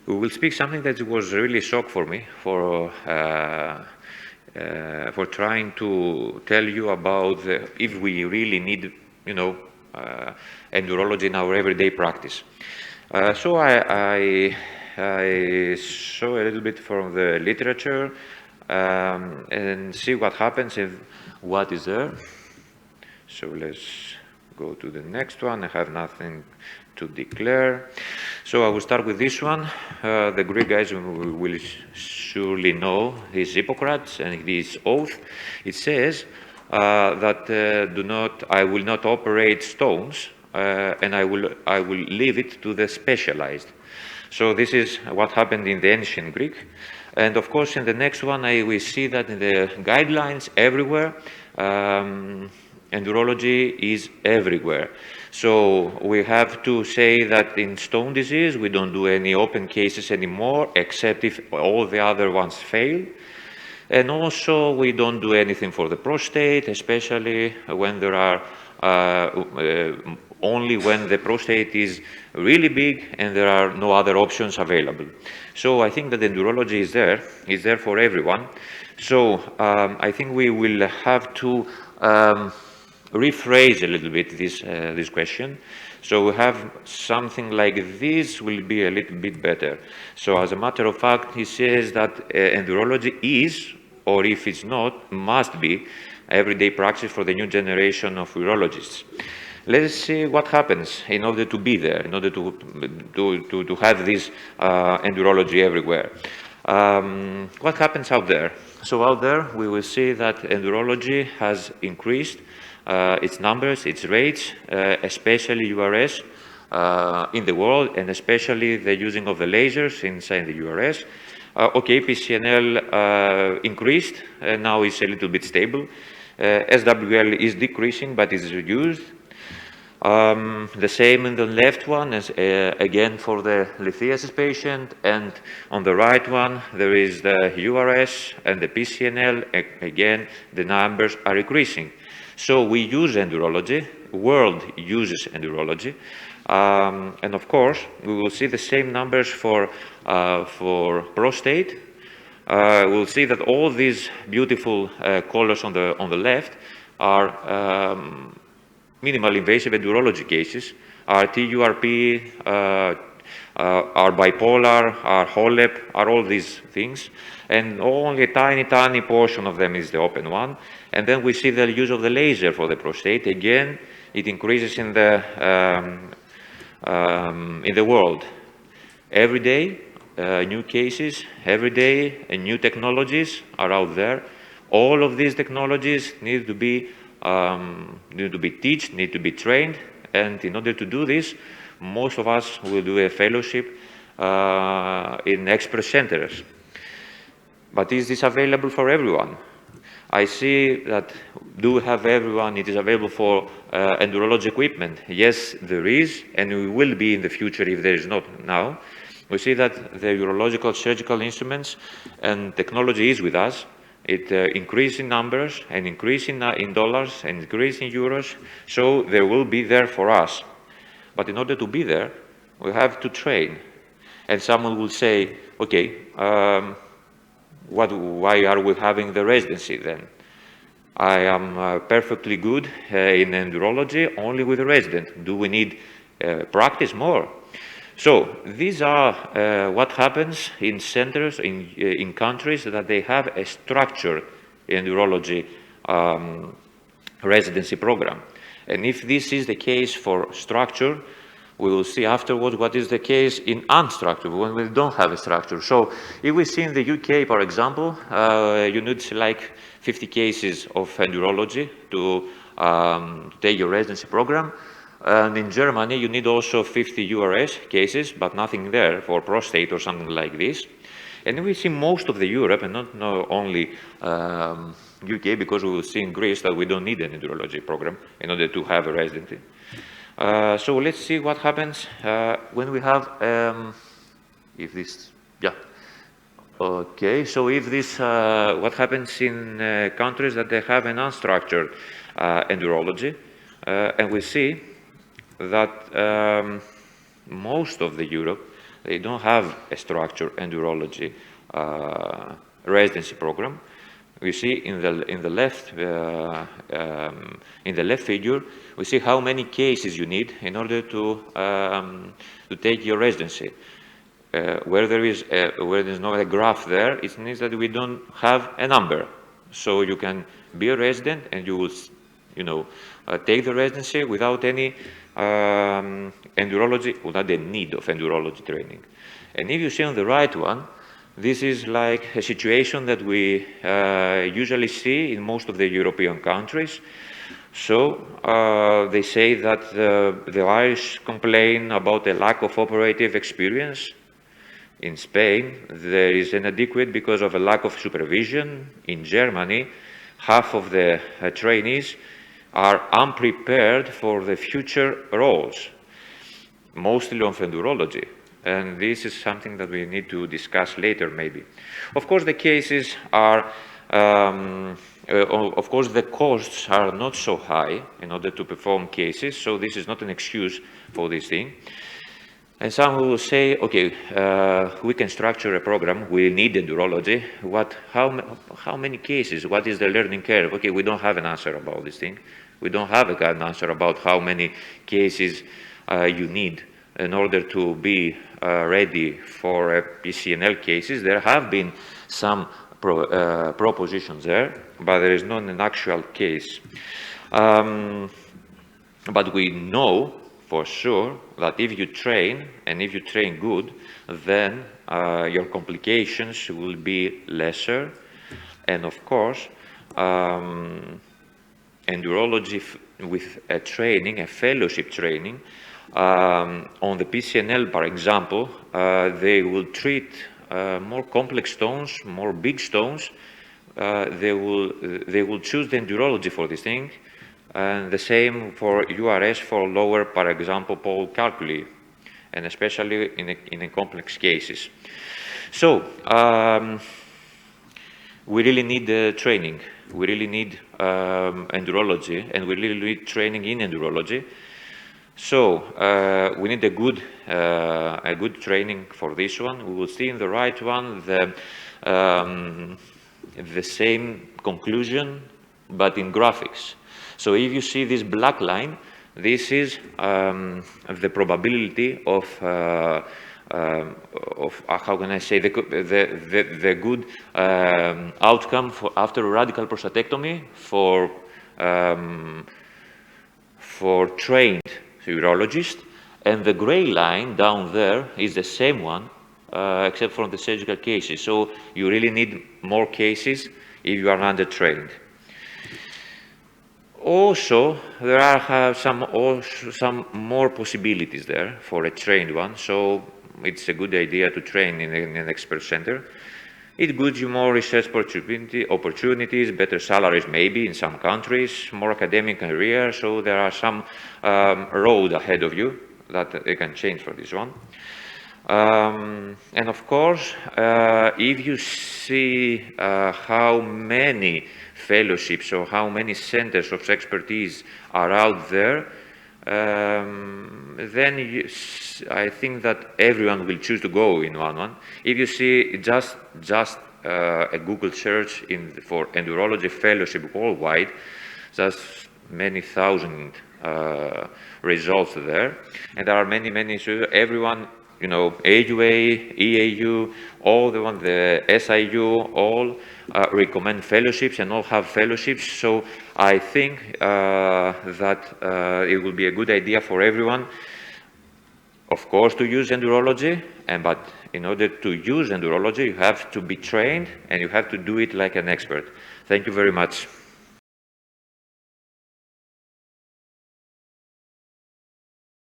we will speak something that was really a shock for me, for trying to tell you about if we really need, endurology in our everyday practice. So I saw a little bit from the literature and see what happens if what is there. So let's go to the next one. I have nothing to declare. So I will start with this one. The Greek guys will surely know his Hippocrates and his oath. It says that I will not operate stones, and I will leave it to the specialized. So this is what happened in the ancient Greek. And of course, in the next one, we see that in the guidelines everywhere, endurology is everywhere. So we have to say that in stone disease, we don't do any open cases anymore, except if all the other ones fail. And also, we don't do anything for the prostate, especially when there are only when the prostate is really big and there are no other options available. So I think that endurology is there for everyone. So I think we will have to rephrase a little bit this question. So we have something like this will be a little bit better. So as a matter of fact, he says that endurology is, or if it's not, must be everyday practice for the new generation of urologists. Let's see what happens in order to be there, in order to have this endurology everywhere. What happens out there? So out there, we will see that endurology has increased its numbers, its rates, especially URS in the world, and especially the using of the lasers inside the URS. Okay, PCNL increased, and now it's a little bit stable. SWL is decreasing, but is reduced. The same in the left one, as again for the lithiasis patient, and on the right one there is the URS and the PCNL. Again, the numbers are increasing. So we use endurology, world uses endurology, and of course we will see the same numbers for prostate. We'll see that all these beautiful colors on the left are minimally invasive endurology cases, are TURP, are bipolar, are HOLEP, are all these things, and only a tiny portion of them is the open one. And then we see the use of the laser for the prostate. Again, it increases in the world. Every day, new cases, every day, new technologies are out there. All of these technologies need to be taught, need to be trained, and in order to do this, most of us will do a fellowship in expert centers. But is this available for everyone? I see that do have everyone, it is available for endurology equipment. Yes, there is, and we will be in the future if there is not now. We see that the urological surgical instruments and technology is with us. It increases in numbers and increase in dollars and increase in euros, so there will be there for us. But in order to be there, we have to train. And someone will say, okay, why are we having the residency then? I am perfectly good in endurology only with a resident. Do we need practice more? So these are what happens in centers, in countries that they have a structured endurology residency program. And if this is the case for structure, we will see afterwards what is the case in unstructured, when we don't have a structure. So if we see in the UK, for example, you need like 50 cases of endurology to take your residency program. And in Germany, you need also 50 URS cases, but nothing there for prostate or something like this. And we see most of the Europe, and not only UK, because we will see in Greece that we don't need an endurology program in order to have a residency. So let's see what happens when we have, if this, yeah. Okay, so if this, what happens in countries that they have an unstructured endurology, and we see that most of the Europe, they don't have a structured endurology residency program. We see in the left figure, we see how many cases you need in order to take your residency. Where there's not a graph there, it means that we don't have a number. So you can be a resident and you will, take the residency without any endurology, without the need of endurology training. And if you see on the right one, this is like a situation that we usually see in most of the European countries. So they say that the Irish complain about a lack of operative experience. In Spain, there is inadequate because of a lack of supervision. In Germany, half of the trainees are unprepared for the future roles, mostly of endurology. And this is something that we need to discuss later, maybe. Of course, the cases are, of course, the costs are not so high in order to perform cases, so this is not an excuse for this thing. And some will say, okay, we can structure a program, we need endurology. How many cases? What is the learning curve? Okay, we don't have an answer about this thing. We don't have an answer about how many cases you need in order to be ready for PCNL cases. There have been some propositions there, but there is not an actual case. But we know for sure that if you train, and if you train good, then your complications will be lesser. And of course, endurology with a training, a fellowship training, on the PCNL, for example, they will treat more complex stones, more big stones. They will choose the endurology for this thing. And the same for URS for lower, for example, pole calculi, and especially in the complex cases. So we really need training. We really need endurology, and we really need training in endurology. So we need a good training for this one. We will see in the right one the same conclusion, but in graphics. So if you see this black line, this is the probability of how can I say, the good outcome after radical prostatectomy for trained urologists, and the gray line down there is the same one, except for the surgical cases. So you really need more cases if you are under-trained. Also, there are some more possibilities there for a trained one, so it's a good idea to train in an expert center. It gives you more research opportunities, better salaries maybe in some countries, more academic career, so there are some road ahead of you that they can change for this one. And of course, if you see how many fellowships or how many centers of expertise are out there, then I think that everyone will choose to go in one. If you see just a Google search for endurology fellowship worldwide, just many thousand results there, and there are many. So everyone, AUA, EAU, all the SIU, all recommend fellowships and all have fellowships. So I think that it will be a good idea for everyone, of course, to use endurology, but in order to use endurology, you have to be trained and you have to do it like an expert. Thank you very much.